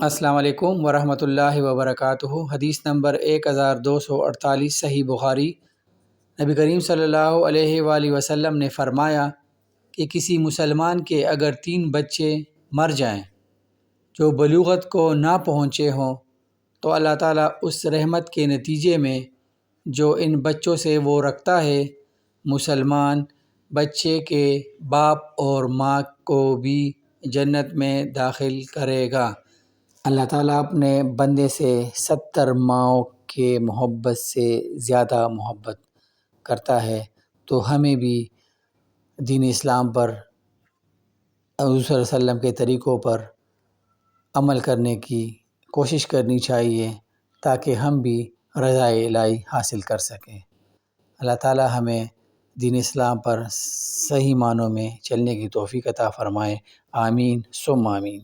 السلام علیکم ورحمۃ اللہ وبرکاتہ۔ حدیث نمبر 1248 صحیح بخاری۔ نبی کریم صلی اللہ علیہ وآلہ وسلم نے فرمایا کہ کسی مسلمان کے اگر 3 بچے مر جائیں جو بلوغت کو نہ پہنچے ہوں تو اللہ تعالیٰ اس رحمت کے نتیجے میں جو ان بچوں سے وہ رکھتا ہے، مسلمان بچے کے باپ اور ماں کو بھی جنت میں داخل کرے گا۔ اللہ تعالیٰ اپنے بندے سے 70 ماؤں کے محبت سے زیادہ محبت کرتا ہے، تو ہمیں بھی دین اسلام پر، حضور صلی اللہ علیہ وسلم کے طریقوں پر عمل کرنے کی کوشش کرنی چاہیے تاکہ ہم بھی رضائے الہی حاصل کر سکیں۔ اللہ تعالیٰ ہمیں دین اسلام پر صحیح معنوں میں چلنے کی توفیق عطا فرمائے۔ آمین ثم آمین۔